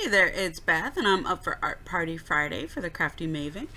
Hey there, it's Beth, and I'm up for Art Party Friday for the Crafty Maven.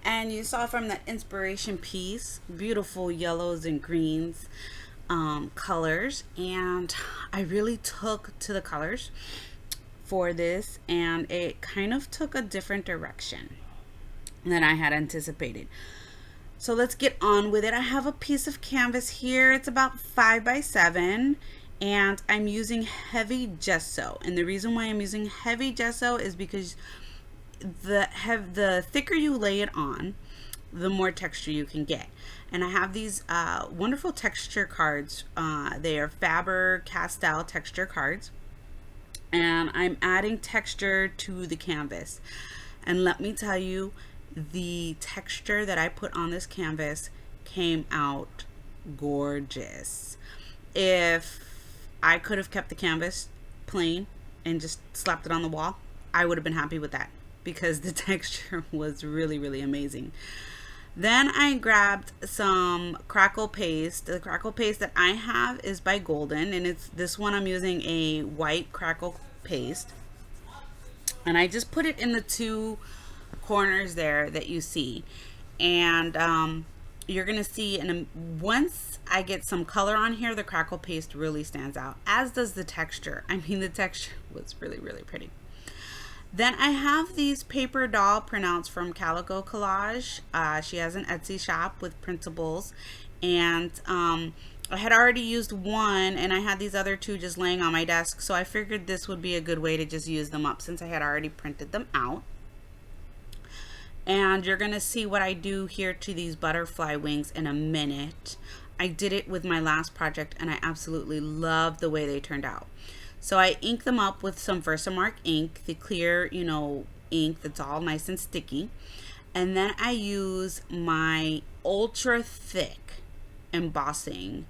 And you saw from that inspiration piece, beautiful yellows and greens colors. And I really took to the colors for this, and it kind of took a different direction than I had anticipated. So let's get on with it. I have a piece of canvas here. It's about 5 by 7, and I'm using heavy gesso. And the reason why I'm using heavy gesso is because the thicker you lay it on, the more texture you can get. And I have these wonderful texture cards. They are Faber-Castell texture cards, and I'm adding texture to the canvas. And let me tell you, the texture that I put on this canvas came out gorgeous. If I could have kept the canvas plain and just slapped it on the wall, I would have been happy with that, because the texture was really, really amazing. Then I grabbed some crackle paste. The crackle paste that I have is by Golden, and it's this one. I'm using a white crackle paste, and I just put it in the two corners there that you see. And you're gonna see, and once I get some color on here, the crackle paste really stands out, as does the texture. I mean, the texture was really, really pretty. Then I have these paper doll printouts from Calico Collage. She has an Etsy shop with printables, and I had already used one, and I had these other two just laying on my desk, so I figured this would be a good way to just use them up since I had already printed them out. And you're gonna see what I do here to these butterfly wings in a minute. I did it with my last project, and I absolutely love the way they turned out. So I ink them up with some Versamark ink, the clear, ink that's all nice and sticky. And then I use my ultra thick embossing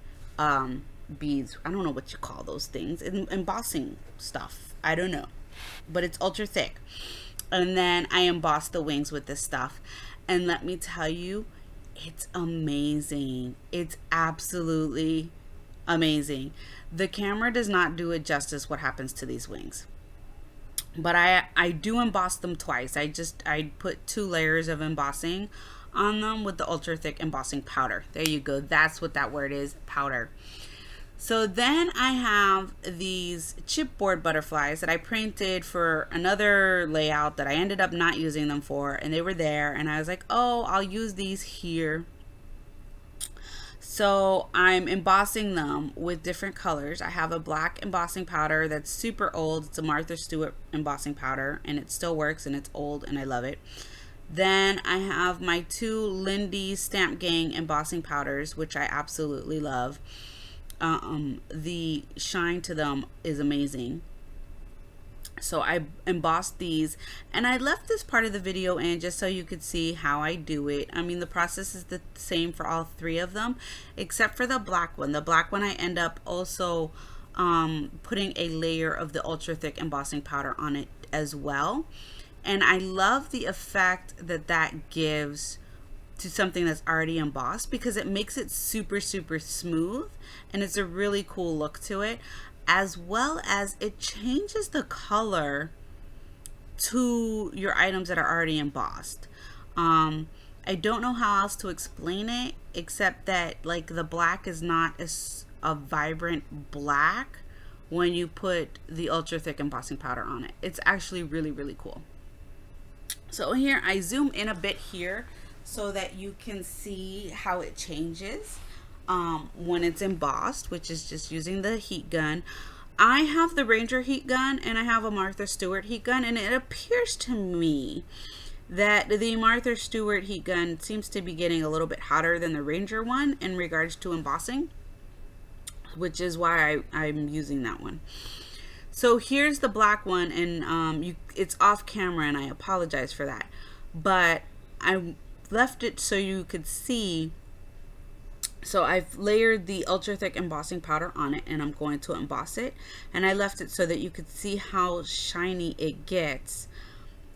beads. I don't know what you call those things. Embossing stuff. I don't know. But it's ultra thick. And then I emboss the wings with this stuff. And let me tell you, it's amazing. It's absolutely amazing. The camera does not do it justice what happens to these wings. But I do emboss them twice. I put 2 layers of embossing on them with the ultra thick embossing powder. There you go. That's what that word is, powder. So then I have these chipboard butterflies that I printed for another layout that I ended up not using them for, and they were there, and I was like, oh, I'll use these here. So I'm embossing them with different colors. I have a black embossing powder that's super old. It's a Martha Stewart embossing powder, and it still works, and it's old, and I love it. Then I have my 2 Lindy Stamp Gang embossing powders, which I absolutely love. The shine to them is amazing. So I embossed these, and I left this part of the video in just so you could see how I do it. I mean, the process is the same for all 3 of them, except for the black one. The black one I end up also putting a layer of the ultra thick embossing powder on it as well. And I love the effect that that gives to something that's already embossed, because it makes it super, super smooth, and it's a really cool look to it, as well as it changes the color to your items that are already embossed. I don't know how else to explain it, except that like the black is not as a vibrant black when you put the ultra thick embossing powder on it. It's actually really, really cool. So here I zoom in a bit here so that you can see how it changes when it's embossed, which is just using the heat gun. I have the Ranger heat gun, and I have a Martha Stewart heat gun, and it appears to me that the Martha Stewart heat gun seems to be getting a little bit hotter than the Ranger one in regards to embossing, which is why I'm using that one. So here's the black one, and it's off camera, and I apologize for that, but I left it so you could see. So I've layered the ultra thick embossing powder on it, and I'm going to emboss it, and I left it so that you could see how shiny it gets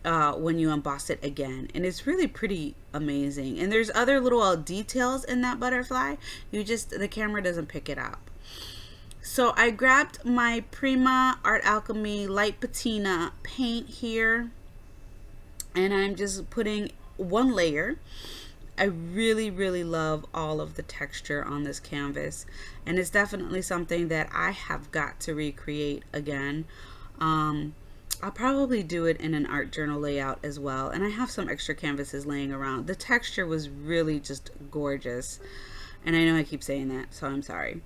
when you emboss it again, and it's really pretty amazing. And there's other little details in that butterfly, the camera doesn't pick it up. So I grabbed my Prima Art Alchemy light patina paint here, and I'm just putting one layer. I really love all of the texture on this canvas, and it's definitely something that I have got to recreate again. I'll probably do it in an art journal layout as well, and I have some extra canvases laying around. The texture was really just gorgeous, and I know I keep saying that, so I'm sorry.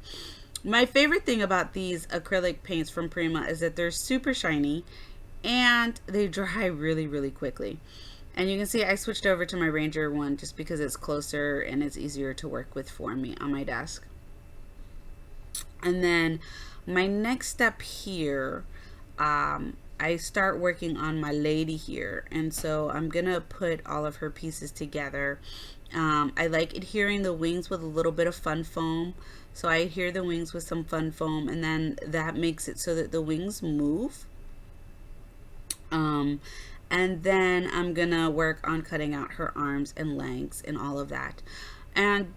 My favorite thing about these acrylic paints from Prima is that they're super shiny and they dry really quickly. And you can see I switched over to my Ranger one just because it's closer and it's easier to work with for me on my desk. And then my next step here, I start working on my lady here, and so I'm gonna put all of her pieces together. I like adhering the wings with a little bit of fun foam, so I adhere the wings with some fun foam, and then that makes it so that the wings move. And then I'm gonna work on cutting out her arms and legs and all of that. And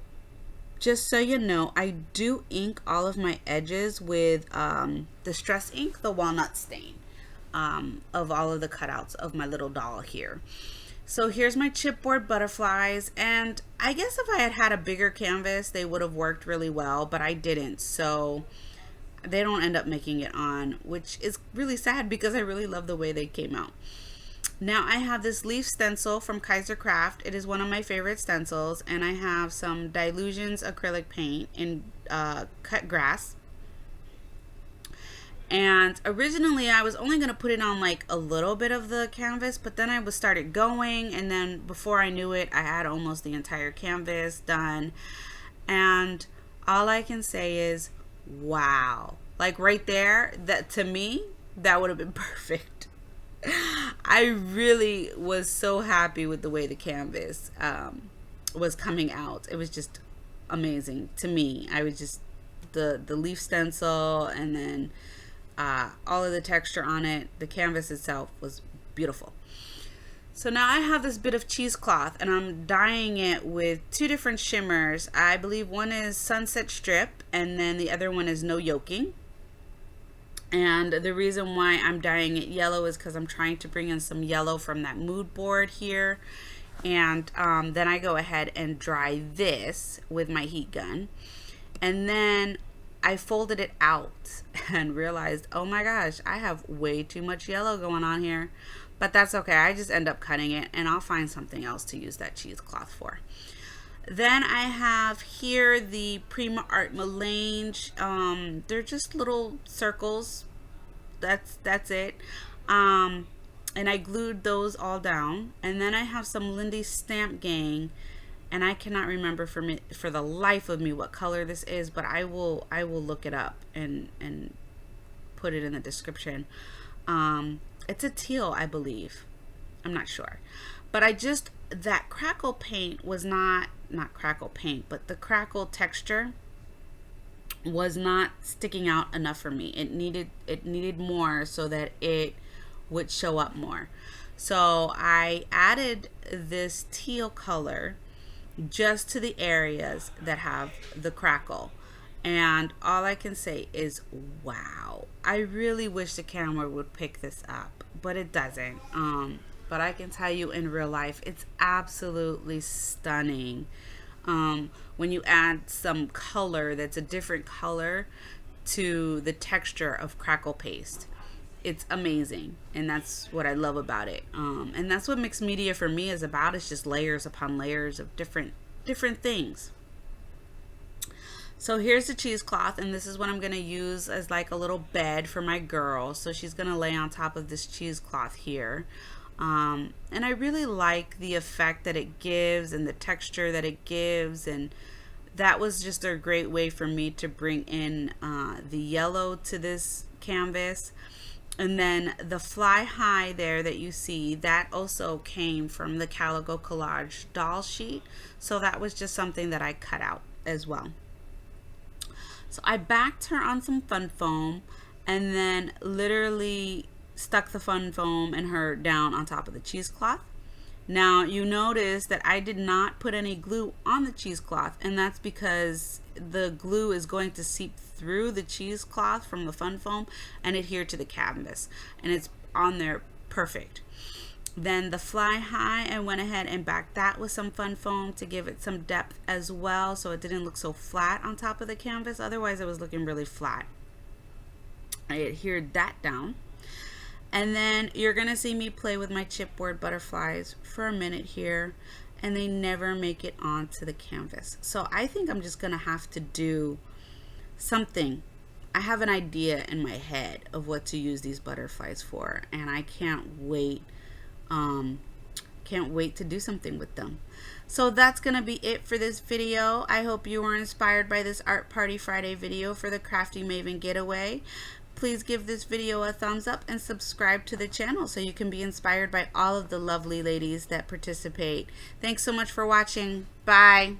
just so you know, I do ink all of my edges with the Stress ink, the walnut stain, of all of the cutouts of my little doll here. So here's my chipboard butterflies, and I guess if I had had a bigger canvas, they would have worked really well, but I didn't, so they don't end up making it on, which is really sad because I really love the way they came out. Now I have this leaf stencil from Kaiser Craft. It is one of my favorite stencils, and I have some Dilutions acrylic paint in cut grass. And originally I was only going to put it on like a little bit of the canvas, but then I was started going, and then before I knew it, I had almost the entire canvas done. And all I can say is, wow. Like right there, that to me, that would have been perfect. I really was so happy with the way the canvas was coming out. It was just amazing to me. I was just, the leaf stencil, and then all of the texture on it, the canvas itself was beautiful. So now I have this bit of cheesecloth, and I'm dyeing it with two different shimmers. I believe one is Sunset Strip, and then the other one is No Yoking. And the reason why I'm dyeing it yellow is because I'm trying to bring in some yellow from that mood board here. And then I go ahead and dry this with my heat gun. And then I folded it out and realized, oh my gosh, I have way too much yellow going on here. But that's okay. I just end up cutting it, and I'll find something else to use that cheesecloth for. Then I have here the Prima Art Melange. They're just little circles. That's it. And I glued those all down. And then I have some Lindy Stamp Gang, and I cannot remember for the life of me what color this is, but I will look it up and put it in the description. It's a teal, I believe. I'm not sure. But that crackle paint was not crackle paint, but the crackle texture was not sticking out enough for me. It needed more so that it would show up more. So I added this teal color just to the areas that have the crackle. And all I can say is, wow. I really wish the camera would pick this up, but it doesn't. But I can tell you in real life, it's absolutely stunning. When you add some color that's a different color to the texture of crackle paste, it's amazing. And that's what I love about it. And that's what mixed media for me is about. It's just layers upon layers of different things. So here's the cheesecloth, and this is what I'm going to use as like a little bed for my girl. So she's going to lay on top of this cheesecloth here. And I really like the effect that it gives and the texture that it gives, and that was just a great way for me to bring in the yellow to this canvas. And then the fly high there that you see, that also came from the Calico Collage doll sheet, so that was just something that I cut out as well. So I backed her on some fun foam, and then literally stuck the fun foam and her down on top of the cheesecloth. Now you notice that I did not put any glue on the cheesecloth, and that's because the glue is going to seep through the cheesecloth from the fun foam and adhere to the canvas, and it's on there perfect. Then the fly high, I went ahead and backed that with some fun foam to give it some depth as well, so it didn't look so flat on top of the canvas. Otherwise it was looking really flat. I adhered that down. And then you're gonna see me play with my chipboard butterflies for a minute here, and they never make it onto the canvas. So I think I'm just gonna have to do something. I have an idea in my head of what to use these butterflies for, and I can't wait to do something with them. So that's gonna be it for this video. I hope you were inspired by this Art Party Friday video for the Crafty Maven Getaway. Please give this video a thumbs up and subscribe to the channel so you can be inspired by all of the lovely ladies that participate. Thanks so much for watching. Bye.